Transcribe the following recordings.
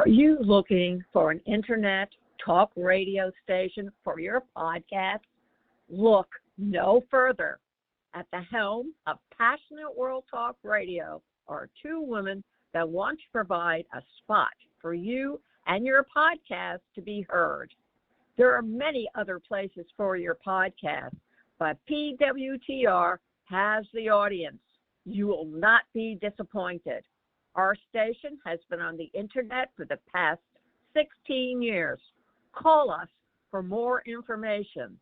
Are you looking for an internet talk radio station for your podcast? Look no further. At the helm of Passionate World Talk Radio are two women that want to provide a spot for you and your podcast to be heard. There are many other places for your podcast, but PWTR has the audience. You will not be disappointed. Our station has been on the internet for the past 16 years. Call us for more information.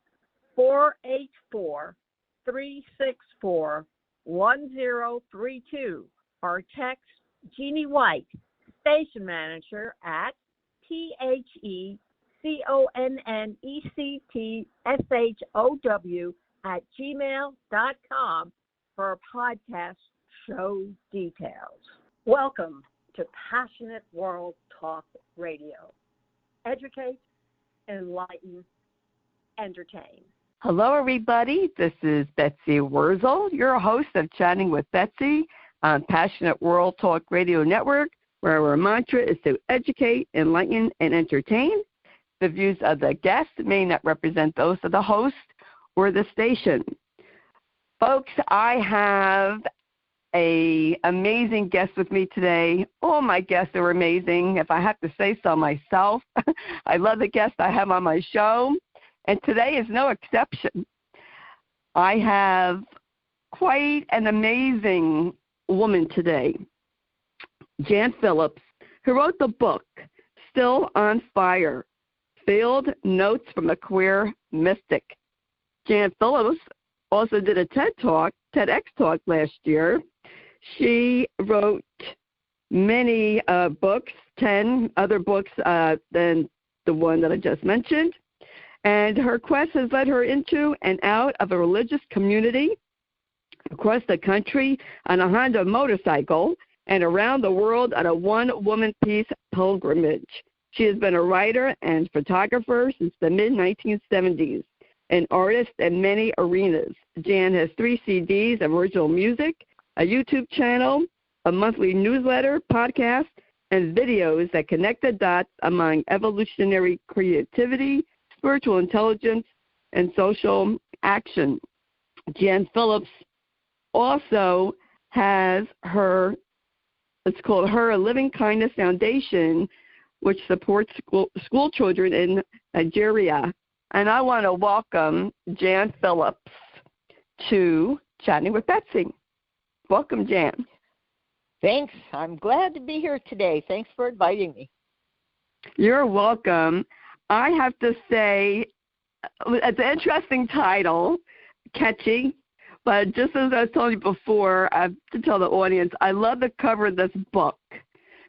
484-364-1032 or text Jeannie White, station manager at TheConnectshow@gmail.com for podcast show details. Welcome to Passionate World Talk Radio. Educate, enlighten, entertain. Hello, everybody. This is Betsy Wurzel, your host of Chatting with Betsy on Passionate World Talk Radio Network, where our mantra is to educate, enlighten, and entertain. The views of the guest may not represent those of the host or the station. Folks, I have an amazing guest with me today. All my guests are amazing, if I have to say so myself. I love the guests I have on my show, and today is no exception. I have quite an amazing woman today, Jan Phillips, who wrote the book, Still on Fire, Field Notes from a Queer Mystic. Jan Phillips also did a TedxTalk last year. She wrote many books, 10 other books than the one that I just mentioned. And her quest has led her into and out of a religious community across the country on a Honda motorcycle and around the world on a one-woman peace pilgrimage. She has been a writer and photographer since the mid-1970s, an artist in many arenas. Jan has 3 CDs of original music, a YouTube channel, a monthly newsletter, podcast, and videos that connect the dots among evolutionary creativity, spiritual intelligence, and social action. Jan Phillips also has it's called her Living Kindness Foundation, which supports school children in Nigeria. And I want to welcome Jan Phillips to Chatting with Betsy. Welcome, Jan. Thanks. I'm glad to be here today. Thanks for inviting me. You're welcome. I have to say, it's an interesting title, catchy, but just as I was telling you before, I have to tell the audience, I love the cover of this book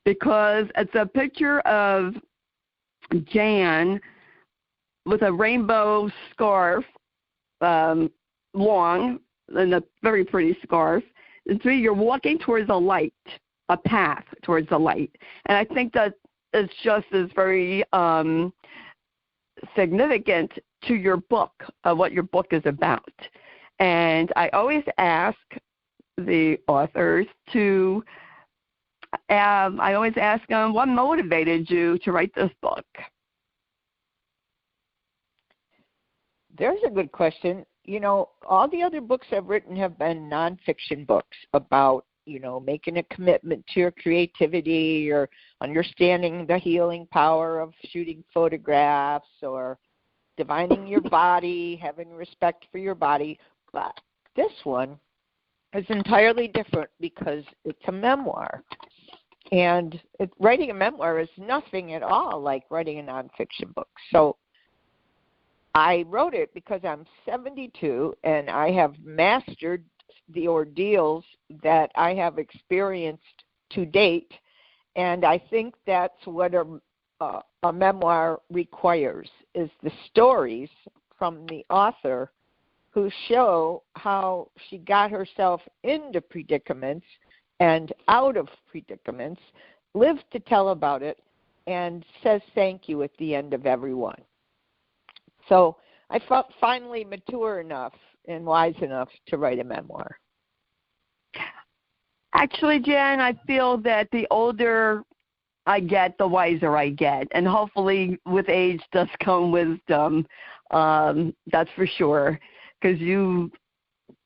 because it's a picture of Jan with a rainbow scarf, long, and a very pretty scarf. And so you're walking towards a light, a path towards the light. And I think that it's just as very significant to your book, what your book is about. And I always ask the authors them, what motivated you to write this book? There's a good question. You know, all the other books I've written have been nonfiction books about, making a commitment to your creativity or understanding the healing power of shooting photographs or divining your body, having respect for your body. But this one is entirely different because it's a memoir. And writing a memoir is nothing at all like writing a nonfiction book. So I wrote it because I'm 72 and I have mastered the ordeals that I have experienced to date, and I think that's what a memoir requires, is the stories from the author who show how she got herself into predicaments and out of predicaments, lived to tell about it, and says thank you at the end of every one. So I felt finally mature enough and wise enough to write a memoir. Actually, Jan, I feel that the older I get, the wiser I get. And hopefully with age does come wisdom. That's for sure. Because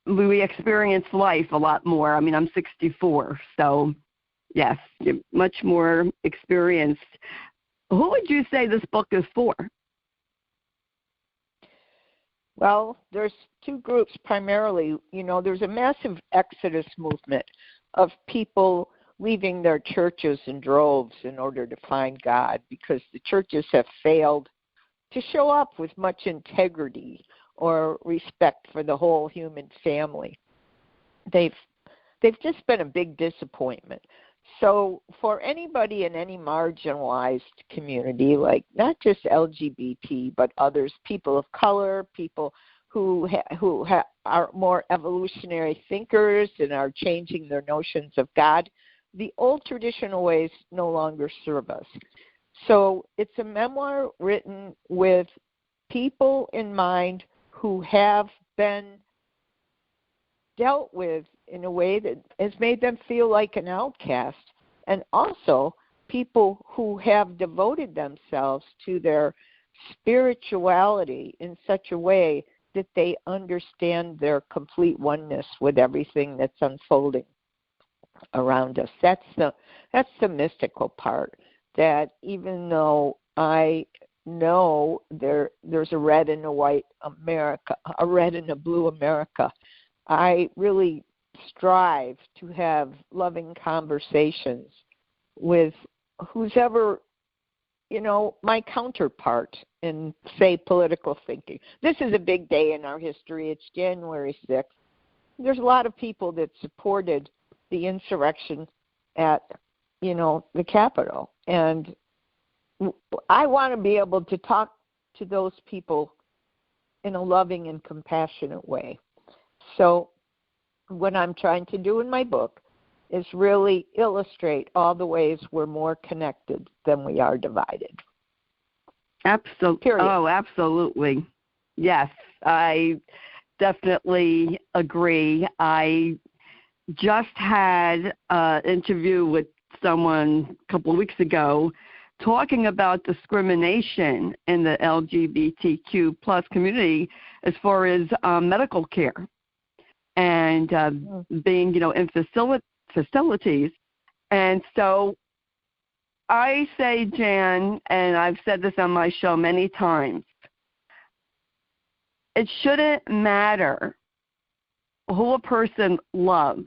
we experience life a lot more. I mean, I'm 64, so yes, you're much more experienced. Who would you say this book is for? Well, there's two groups primarily. There's a massive exodus movement of people leaving their churches in droves in order to find God because the churches have failed to show up with much integrity or respect for the whole human family. They've just been a big disappointment. So for anybody in any marginalized community, like not just LGBT, but others, people of color, people who are more evolutionary thinkers and are changing their notions of God, the old traditional ways no longer serve us. So it's a memoir written with people in mind who have been dealt with in a way that has made them feel like an outcast, and also people who have devoted themselves to their spirituality in such a way that they understand their complete oneness with everything that's unfolding around us. That's the mystical part, that even though I know there's a red and a white America, a red and a blue America, I really strive to have loving conversations with who's ever, my counterpart in, say, political thinking. This is a big day in our history. It's January 6th. There's a lot of people that supported the insurrection at, the Capitol. And I want to be able to talk to those people in a loving and compassionate way. So what I'm trying to do in my book is really illustrate all the ways we're more connected than we are divided. Absolutely. Oh, absolutely. Yes, I definitely agree. I just had an interview with someone a couple of weeks ago talking about discrimination in the LGBTQ plus community as far as medical care and being, in facilities. And so I say, Jan, and I've said this on my show many times, it shouldn't matter who a person loves.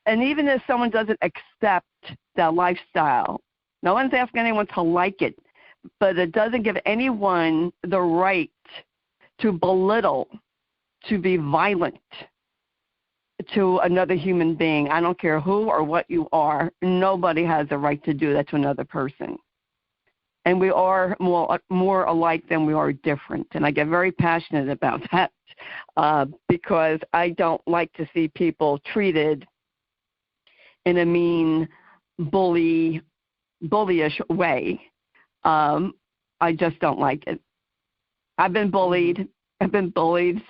And even if someone doesn't accept their lifestyle, no one's asking anyone to like it, but it doesn't give anyone the right to belittle, to be violent to another human being. I don't care who or what you are. Nobody has the right to do that to another person. And we are more alike than we are different. And I get very passionate about that because I don't like to see people treated in a mean, bullyish way. I just don't like it. I've been bullied,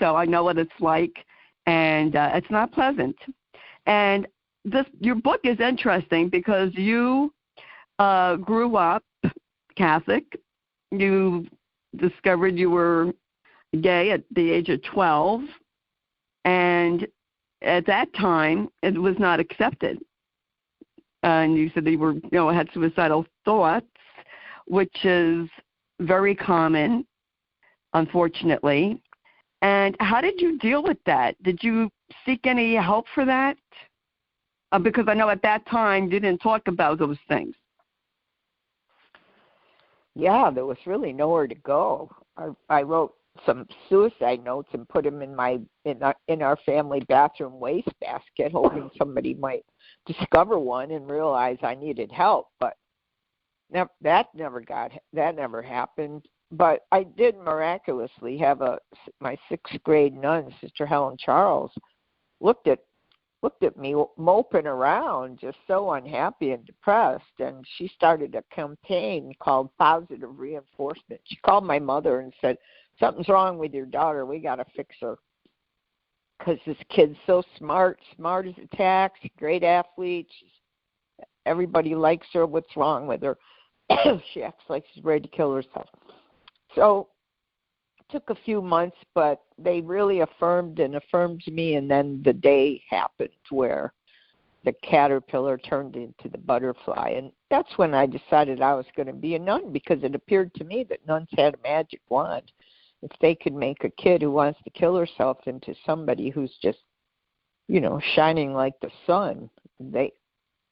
so I know what it's like, and it's not pleasant. And your book is interesting because you grew up Catholic. You discovered you were gay at the age of 12, and at that time, it was not accepted. And you said that you were, had suicidal thoughts, which is very common, unfortunately. And how did you deal with that? Did you seek any help for that? Because I know at that time you didn't talk about those things. Yeah, there was really nowhere to go. I wrote some suicide notes and put them in our family bathroom wastebasket, hoping somebody might discover one and realize I needed help. But that never happened. But I did miraculously have my 6th grade nun, Sister Helen Charles, looked at me moping around, just so unhappy and depressed, and she started a campaign called Positive Reinforcement. She called my mother and said, "Something's wrong with your daughter. We got to fix her because this kid's so smart as a tack, great athlete. She's everybody likes her. What's wrong with her? She acts like she's ready to kill herself. So it took a few months, but they really affirmed me, and then the day happened where the caterpillar turned into the butterfly. And that's when I decided I was going to be a nun, because it appeared to me that nuns had a magic wand. If they could make a kid who wants to kill herself into somebody who's just, shining like the sun,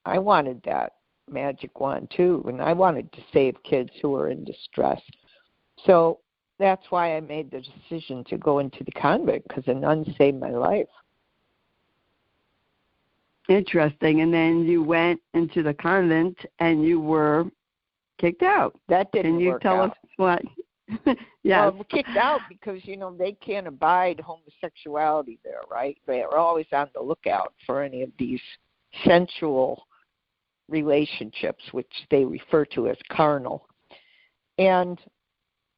I wanted that magic wand too, and I wanted to save kids who were in distress. So that's why I made the decision to go into the convent, because a nun saved my life. Interesting. And then you went into the convent and you were kicked out. That didn't work out. Can you tell us what? Yes. Well, kicked out because, they can't abide homosexuality there, right? They're always on the lookout for any of these sensual relationships, which they refer to as carnal. And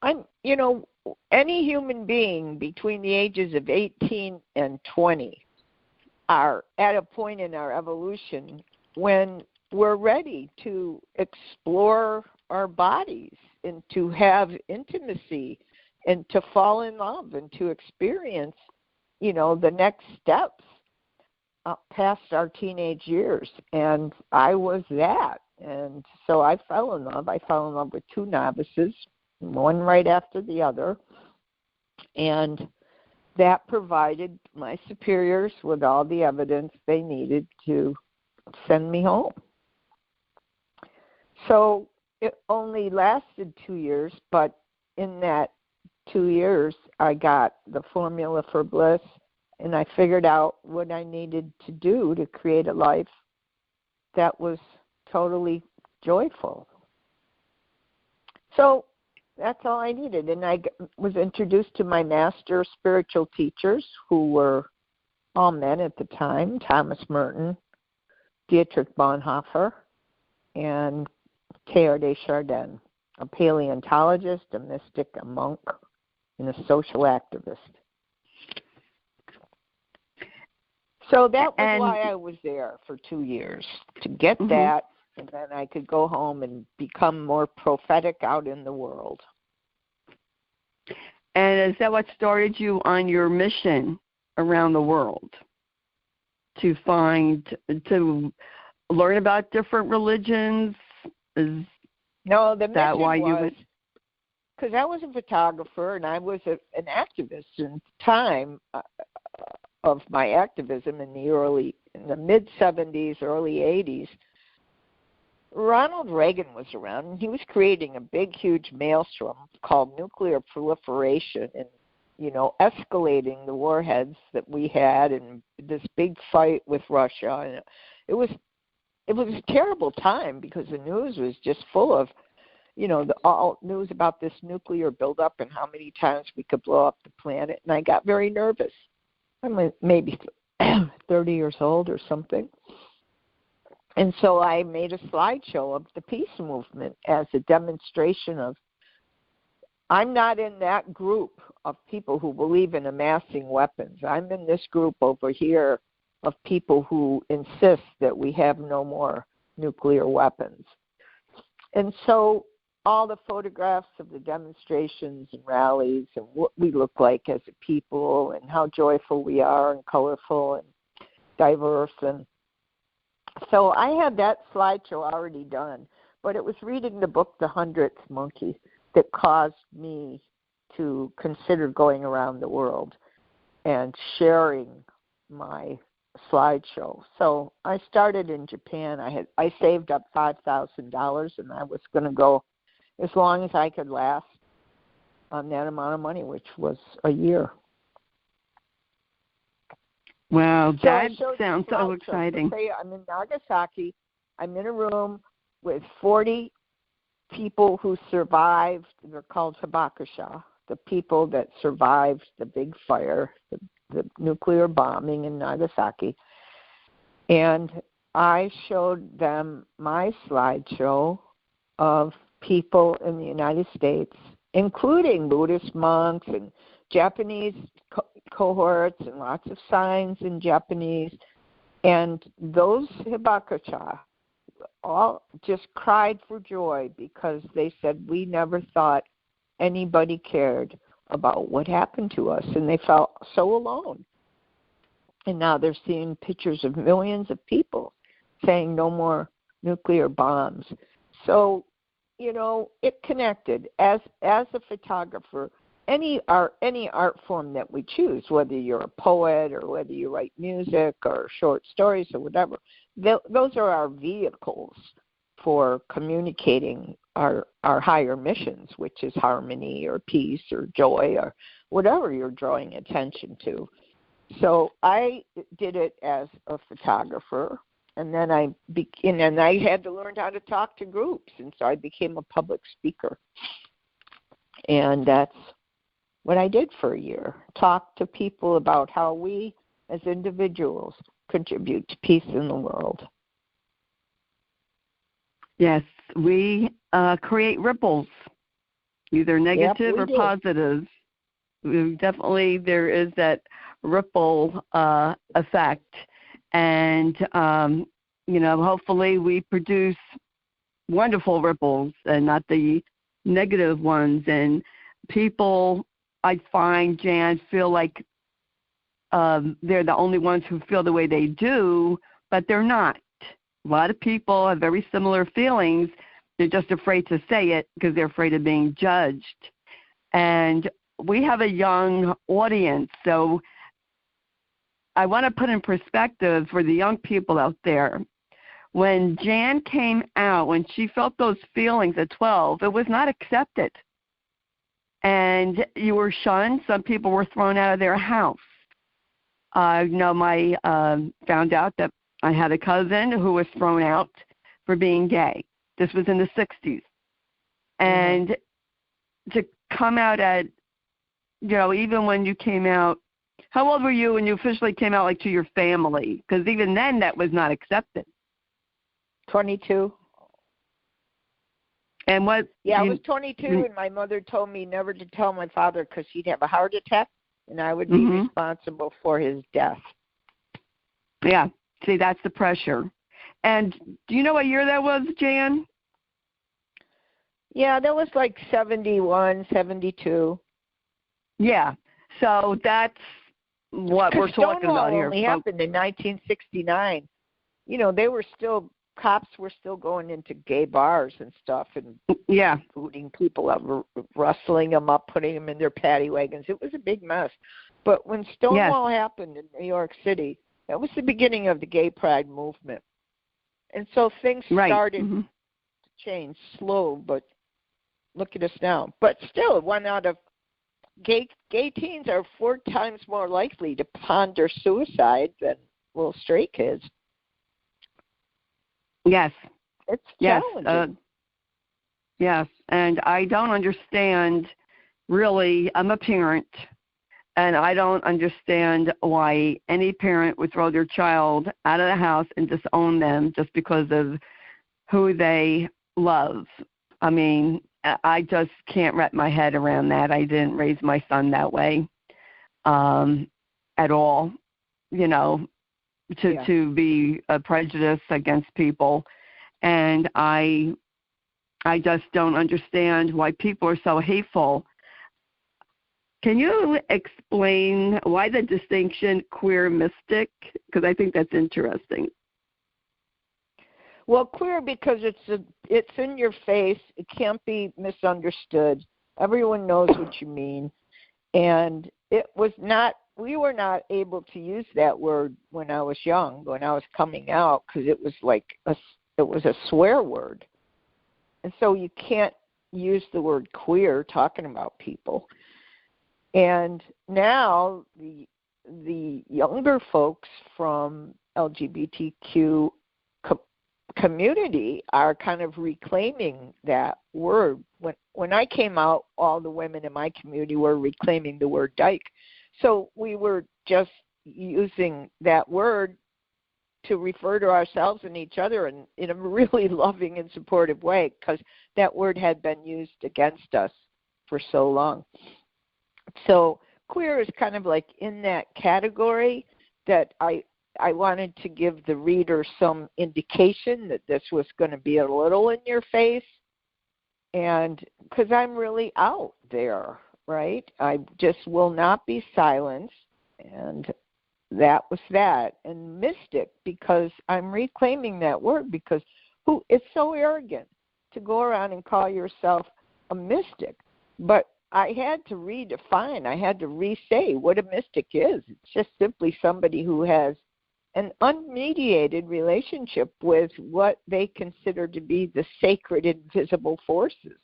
any human being between the ages of 18 and 20 are at a point in our evolution when we're ready to explore our bodies and to have intimacy and to fall in love and to experience, the next steps past our teenage years. And I was that. And so I fell in love. I fell in love with two novices, one right after the other. And that provided my superiors with all the evidence they needed to send me home. So it only lasted 2 years, but in that 2 years, I got the formula for bliss, and I figured out what I needed to do to create a life that was totally joyful. So that's all I needed. And I was introduced to my master spiritual teachers, who were all men at the time: Thomas Merton, Dietrich Bonhoeffer, and Teilhard de Chardin, a paleontologist, a mystic, a monk, and a social activist. So that was why I was there for 2 years, to get that, and then I could go home and become more prophetic out in the world. And is that what started you on your mission around the world? To learn about different religions? No, the mission was, because I was a photographer and I was an activist in the time of my activism in the mid-70s, early 80s. Ronald Reagan was around, and he was creating a big, huge maelstrom called nuclear proliferation and, escalating the warheads that we had and this big fight with Russia. And it was a terrible time because the news was just full of, all news about this nuclear buildup and how many times we could blow up the planet. And I got very nervous. I'm maybe 30 years old or something. And so I made a slideshow of the peace movement as a demonstration of, I'm not in that group of people who believe in amassing weapons. I'm in this group over here of people who insist that we have no more nuclear weapons. And so all the photographs of the demonstrations and rallies and what we look like as a people and how joyful we are and colorful and diverse. And so I had that slideshow already done, but it was reading the book The 100th Monkey that caused me to consider going around the world and sharing my slideshow. So I started in Japan. I saved up $5,000, and I was going to go as long as I could last on that amount of money, which was a year. Wow, that sounds so exciting. I'm in Nagasaki. I'm in a room with 40 people who survived. They're called hibakusha, the people that survived the big fire, the nuclear bombing in Nagasaki. And I showed them my slideshow of people in the United States, including Buddhist monks and Japanese cohorts and lots of signs in Japanese. And those hibakusha all just cried for joy because they said we never thought anybody cared about what happened to us, and they felt so alone. And now they're seeing pictures of millions of people saying no more nuclear bombs. So, it connected. As a photographer, any art form that we choose, whether you're a poet or whether you write music or short stories or whatever, those are our vehicles for communicating our higher missions, which is harmony or peace or joy or whatever you're drawing attention to. So I did it as a photographer, and then I had to learn how to talk to groups, and so I became a public speaker. And that's what I did for a year, talk to people about how we as individuals contribute to peace in the world. Yes, we create ripples, either negative or positive. Definitely there is that ripple effect. And, hopefully we produce wonderful ripples and not the negative ones. And people, I find, Jan, feel like they're the only ones who feel the way they do, but they're not. A lot of people have very similar feelings. They're just afraid to say it because they're afraid of being judged. And we have a young audience, so I want to put in perspective for the young people out there. When Jan came out, when she felt those feelings at 12, it was not accepted. And you were shunned. Some people were thrown out of their house. I found out that I had a cousin who was thrown out for being gay. This was in the 60s. And to come out at, even when you came out, how old were you when you officially came out, to your family? Because even then, that was not accepted. 22. And what? Yeah, I was 22, and my mother told me never to tell my father because he'd have a heart attack, and I would be responsible for his death. Yeah. See, that's the pressure. And do you know what year that was, Jan? Yeah, that was 71, 72. Yeah. So that's what we're talking about here. Only happened in 1969. Cops were still going into gay bars and stuff and booting people up, rustling them up, putting them in their paddy wagons. It was a big mess. But when Stonewall happened in New York City, that was the beginning of the gay pride movement. And so things started to change slow, but look at us now. But still, one out of gay teens are 4 times more likely to ponder suicide than little straight kids. Yes. It's challenging. Yes, and I don't understand, really, I'm a parent, and I don't understand why any parent would throw their child out of the house and disown them just because of who they love. I mean, I just can't wrap my head around that. I didn't raise my son that way at all, to be a prejudice against people. And I just don't understand why people are so hateful. Can you explain why the distinction queer mystic? Because I think that's interesting. Well, queer because it's in your face. It can't be misunderstood. Everyone knows what you mean. And we were not able to use that word when I was young, when I was coming out, because it was a swear word. And so you can't use the word queer talking about people. And now the younger folks from LGBTQ community are kind of reclaiming that word. When I came out, all the women in my community were reclaiming the word dyke. So we were just using that word to refer to ourselves and each other in a really loving and supportive way, because that word had been used against us for so long. So queer is kind of in that category that I I wanted to give the reader some indication that this was going to be a little in your face. And because I'm really out there, right? I just will not be silenced. And that was that. And mystic, because I'm reclaiming that word, because it's so arrogant to go around and call yourself a mystic. But I had to redefine, I had to re-say what a mystic is. It's just simply somebody who has an unmediated relationship with what they consider to be the sacred invisible forces.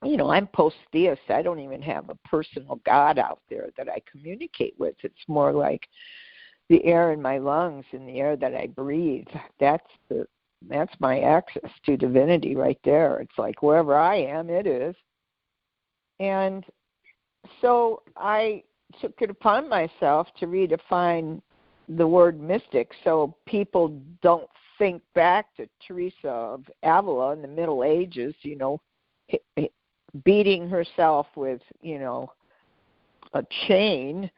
You know, I'm post-theist. I don't even have a personal God out there that I communicate with. It's more like the air in my lungs and the air that I breathe. That's my access to divinity right there. It's like wherever I am, it is. And so I took it upon myself to redefine the word mystic so people don't think back to Teresa of Avila in the Middle Ages, you know, beating herself with, you know, a chain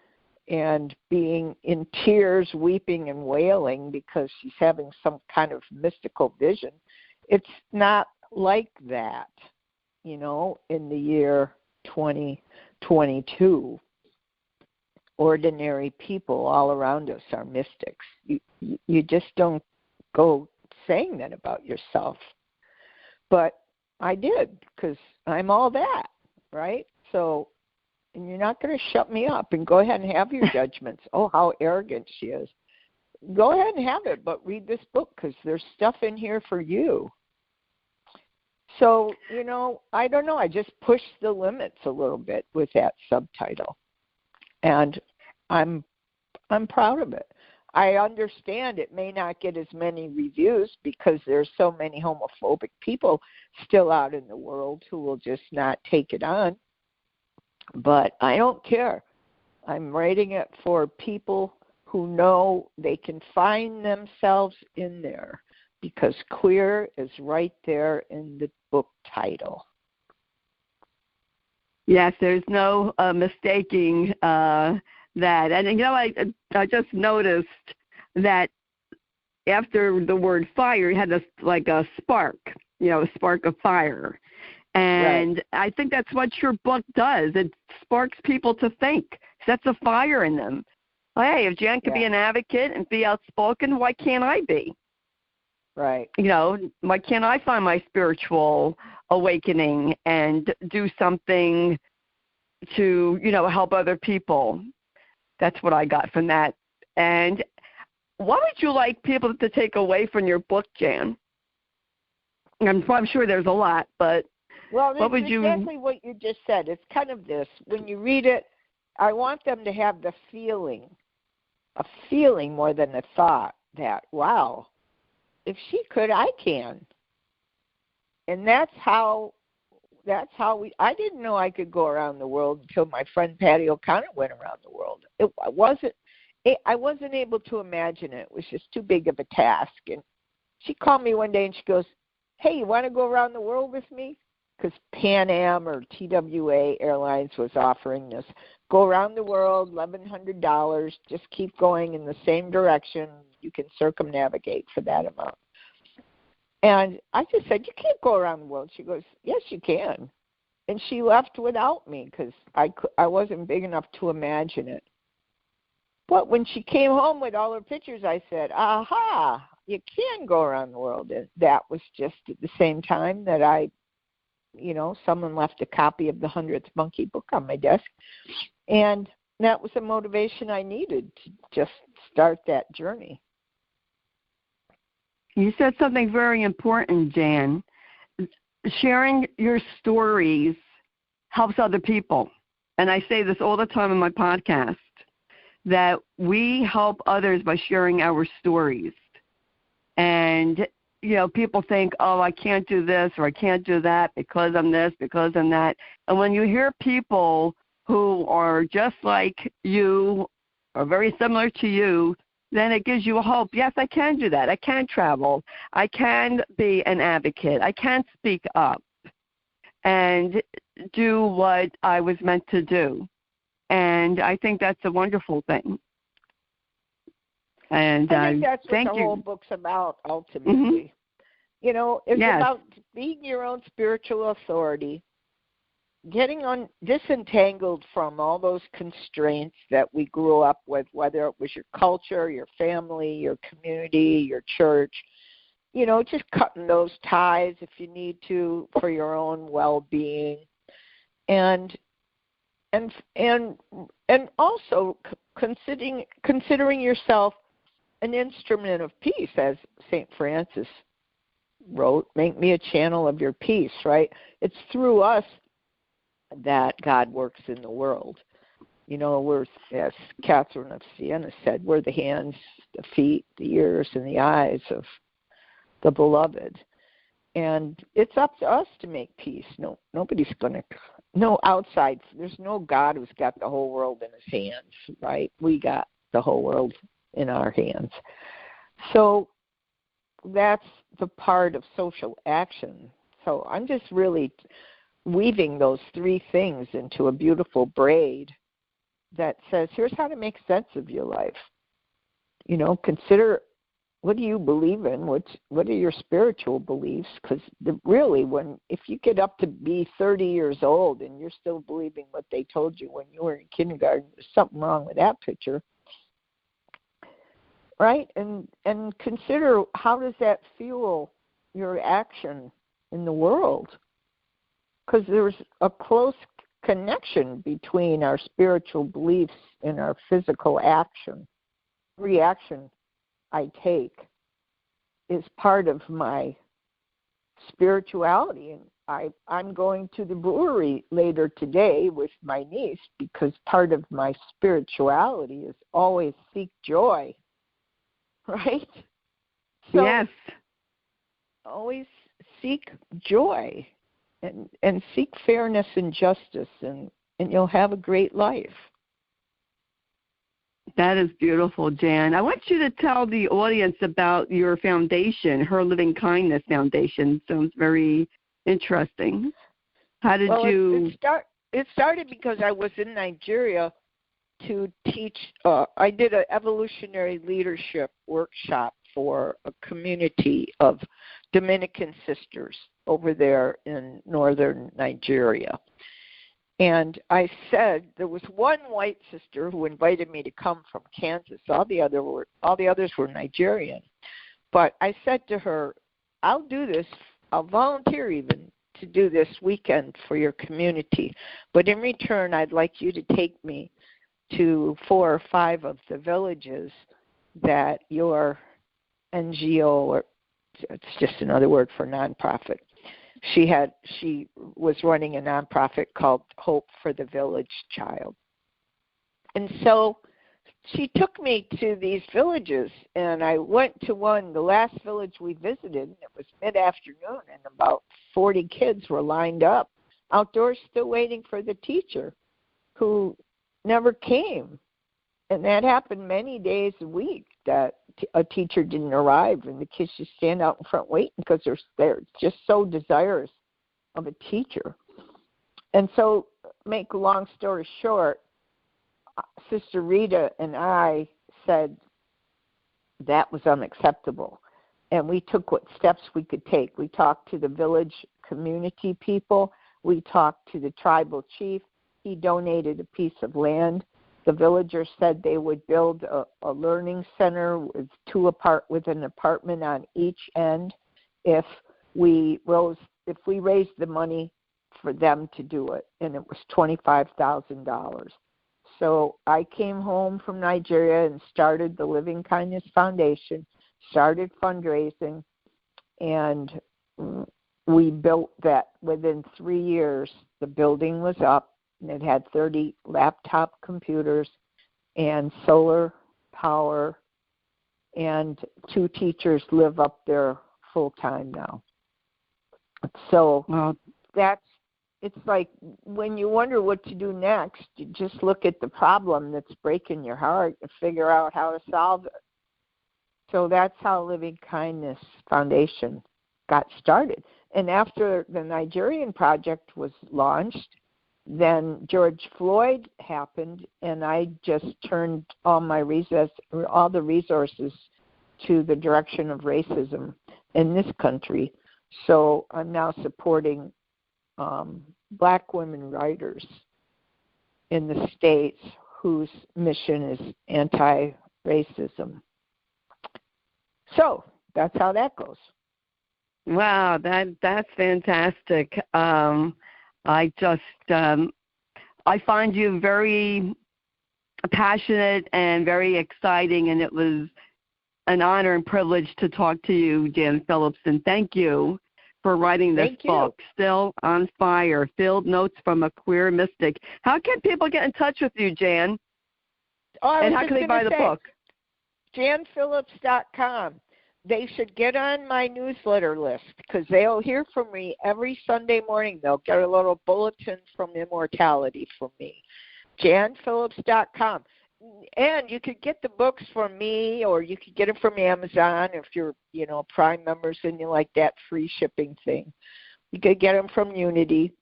and being in tears, weeping and wailing because she's having some kind of mystical vision. It's not like that, you know, in the year 2022. Ordinary people all around us are mystics. You just don't go saying that about yourself. But I did, because I'm all that, right? So, and you're not going to shut me up and go ahead and have your judgments. Oh, how arrogant she is. Go ahead and have it, but read this book, because there's stuff in here for you. So, you know, I don't know. I just pushed the limits a little bit with that subtitle. And I'm proud of it. I understand it may not get as many reviews because there's so many homophobic people still out in the world who will just not take it on. But I don't care. I'm writing it for people who know they can find themselves in there, because queer is right there in the book title. Yes, there's no mistaking that. And, you know, I just noticed that after the word fire, you had this, like a spark, you know, a spark of fire. And right. I think that's what your book does. It sparks people to think, sets a fire in them. Hey, if Jan could be an advocate and be outspoken, why can't I be? Right. You know, why can't I find my spiritual awakening and do something to, you know, help other people? That's what I got from that. And what would you like people to take away from your book, Jan? I'm sure there's a lot, but well, what would you... exactly what you just said. It's kind of this. When you read it, I want them to have the feeling, a feeling more than a thought that, wow, if she could, I can. And that's how I didn't know I could go around the world until my friend Patty O'Connor went around the world. I wasn't able to imagine it. It was just too big of a task. And she called me one day and she goes, hey, you want to go around the world with me? Because Pan Am or TWA Airlines was offering this. Go around the world, $1,100, just keep going in the same direction. You can circumnavigate for that amount. And I just said, you can't go around the world. She goes, yes, you can. And she left without me because I wasn't big enough to imagine it. But when she came home with all her pictures, I said, aha, you can go around the world. And that was just at the same time that someone left a copy of the 100th Monkey book on my desk. And that was the motivation I needed to just start that journey. You said something very important, Jan. Sharing your stories helps other people. And I say this all the time in my podcast, that we help others by sharing our stories. And, you know, people think, oh, I can't do this or I can't do that because I'm this, because I'm that. And when you hear people who are just like you or very similar to you, then it gives you a hope. Yes, I can do that. I can travel. I can be an advocate. I can speak up and do what I was meant to do. And I think that's a wonderful thing. And I think that's what the whole book's about, ultimately. You know, it's about being your own spiritual authority, getting disentangled from all those constraints that we grew up with, whether it was your culture, your family, your community, your church. You know, just cutting those ties if you need to for your own well-being, and also considering yourself an instrument of peace, as St. Francis wrote, make me a channel of your peace, right? It's through us that God works in the world. You know, we're, as Catherine of Siena said, we're the hands, the feet, the ears, and the eyes of the beloved. And it's up to us to make peace. Nobody's going to, no outside, there's no God who's got the whole world in his hands, right? We got the whole world in our hands. So that's the part of social action. So I'm just really weaving those three things into a beautiful braid that says, here's how to make sense of your life. You know, consider, what do you believe in? What are your spiritual beliefs? Because really, if you get up to be 30 years old and you're still believing what they told you when you were in kindergarten, there's something wrong with that picture, right? And consider, how does that fuel your action in the world? Because there's a close connection between our spiritual beliefs and our physical action. Reaction I take is part of my spirituality. And I'm going to the brewery later today with my niece because part of my spirituality is always seek joy, right? So yes. Always seek joy and seek fairness and justice, and you'll have a great life. That is beautiful, Jan. I want you to tell the audience about your foundation, Her Living Kindness Foundation. Sounds very interesting. How did you... It started because I was in Nigeria to teach. I did an evolutionary leadership workshop for a community of Dominican sisters over there in northern Nigeria. And I said, there was one white sister who invited me to come from Kansas. All the others were Nigerian. But I said to her, I'll do this. I'll volunteer even to do this weekend for your community. But in return, I'd like you to take me to 4 or 5 of the villages that your NGO, or it's just another word for nonprofit, she was running a nonprofit called Hope for the Village Child. And so she took me to these villages, and I went to the last village we visited, and it was mid-afternoon, and about 40 kids were lined up outdoors still waiting for the teacher who never came. And that happened many days a week, that a teacher didn't arrive, and the kids just stand out in front waiting because they're just so desirous of a teacher. And so, make a long story short, Sister Rita and I said that was unacceptable, and we took what steps we could take. We talked to the village community people. We talked to the tribal chief. He donated a piece of land. The villagers said they would build a learning center with with an apartment on each end if we raised the money for them to do it, and it was $25,000. So I came home from Nigeria and started the Living Kindness Foundation, started fundraising, and we built that. Within 3 years, the building was up. And it had 30 laptop computers and solar power, and 2 teachers live up there full time now. So it's like when you wonder what to do next, you just look at the problem that's breaking your heart and figure out how to solve it. So that's how Living Kindness Foundation got started. And after the Nigerian project was launched, then George Floyd happened, and I just turned all the resources to the direction of racism in this country. So I'm now supporting Black women writers in the States whose mission is anti-racism. So that's how that goes. Wow, that's fantastic. I find you very passionate and very exciting, and it was an honor and privilege to talk to you, Jan Phillips, and thank you for writing this book, Still on Fire, Field Notes from a Queer Mystic. How can people get in touch with you, Jan? And how can they buy the book? JanPhillips.com. They should get on my newsletter list because they'll hear from me every Sunday morning. They'll get a little bulletin from Immortality from me. JanPhillips.com. And you could get the books from me, or you could get them from Amazon if you're, Prime members and you like that free shipping thing. You could get them from Unity.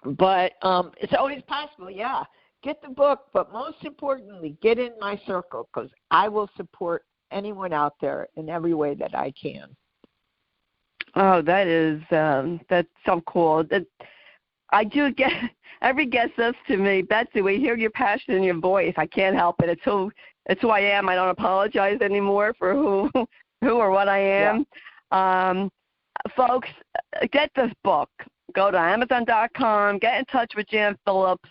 But it's always possible, yeah. Get the book, but most importantly, get in my circle because I will support anyone out there in every way that I can. Oh, that's so cool. I do get, every guest says to me, Betsy, we hear your passion in your voice. I can't help it. It's who I am. I don't apologize anymore for who or what I am. Yeah. Folks, get this book. Go to Amazon.com. Get in touch with Jan Phillips.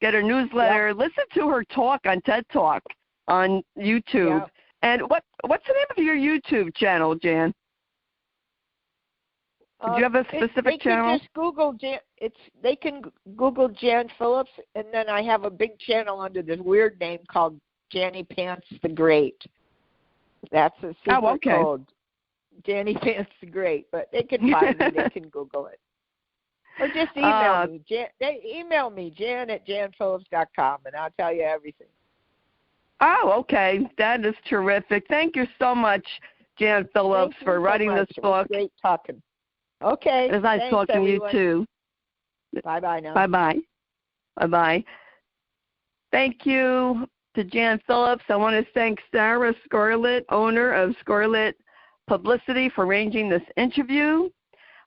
Get her newsletter. Yep. Listen to her talk on TEDxTalk on YouTube. Yep. And what's the name of your YouTube channel, Jan? Do you have a specific channel? Can just Google they can Google Jan Phillips, and then I have a big channel under this weird name called Janny Pants the Great. That's a secret code. Janny Pants the Great, but they can find me. They can Google it. Or just email me. They email me, Jan@janphillips.com, and I'll tell you everything. Oh, okay. That is terrific. Thank you so much, Jan Phillips, for writing this book. It was great talking. Okay. It was nice talking to you, too. Bye-bye now. Bye-bye. Bye-bye. Thank you to Jan Phillips. I want to thank Sarah Scarlett, owner of Scarlett Publicity, for arranging this interview.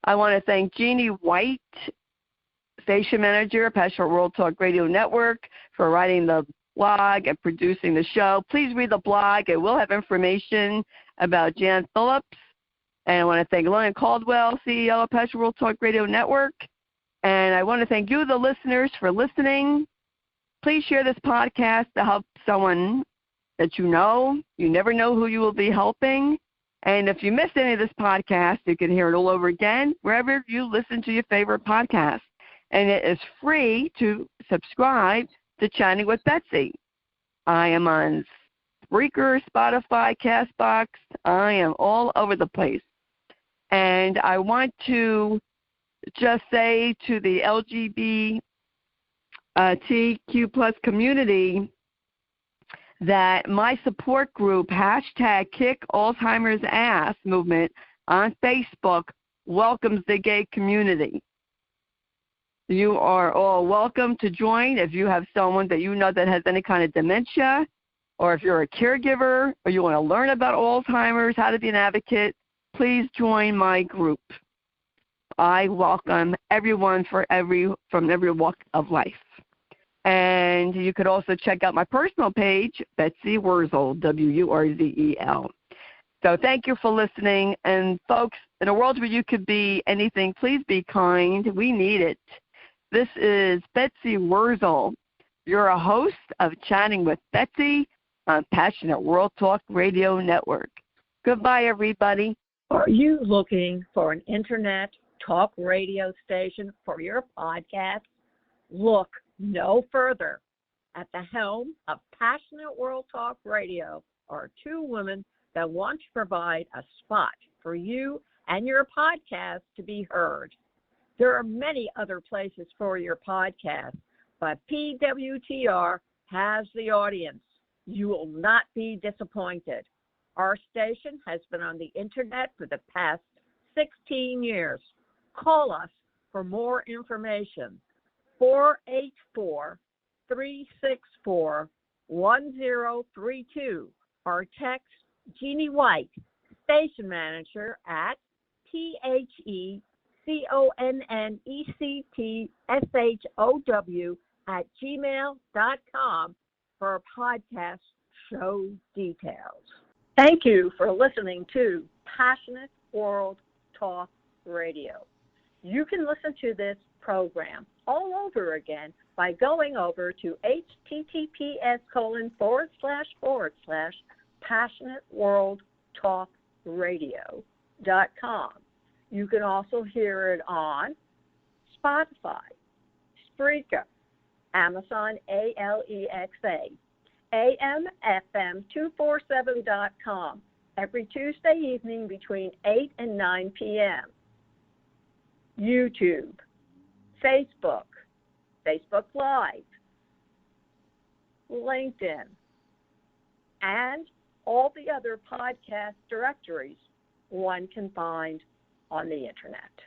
I want to thank Jeannie White, station manager, Passionate World Talk Radio Network, for writing the blog and producing the show. Please read the blog. It will have information about Jan Phillips. And I want to thank Lillian Caldwell, CEO of Passionate World Talk Radio Network. And I want to thank you, the listeners, for listening. Please share this podcast to help someone that you know. You never know who you will be helping. And if you missed any of this podcast, you can hear it all over again wherever you listen to your favorite podcast. And it is free to subscribe to Chatting with Betsy. I am on Spreaker, Spotify, CastBox. I am all over the place. And I want to just say to the LGBTQ plus community that my support group, #Kick Alzheimer's Ass movement on Facebook, welcomes the gay community. You are all welcome to join if you have someone that you know that has any kind of dementia, or if you're a caregiver, or you want to learn about Alzheimer's, how to be an advocate, please join my group. I welcome everyone from every walk of life. And you could also check out my personal page, Betsy Wurzel, Wurzel. So thank you for listening. And folks, in a world where you could be anything, please be kind. We need it. This is Betsy Wurzel. You're a host of Chatting with Betsy on Passionate World Talk Radio Network. Goodbye, everybody. Are you looking for an internet talk radio station for your podcast? Look no further. At the helm of Passionate World Talk Radio are two women that want to provide a spot for you and your podcast to be heard. There are many other places for your podcast, but PWTR has the audience. You will not be disappointed. Our station has been on the internet for the past 16 years. Call us for more information. 484-364-1032 or text Jeannie White, Station Manager, at TheConnectshow@gmail.com for podcast show details. Thank you for listening to Passionate World Talk Radio. You can listen to this program all over again by going over to https://passionateworldtalkradio.com. You can also hear it on Spotify, Spreaker, Amazon Alexa, AMFM247.com every Tuesday evening between 8 and 9 p.m. YouTube, Facebook, Facebook Live, LinkedIn, and all the other podcast directories one can find on the Internet.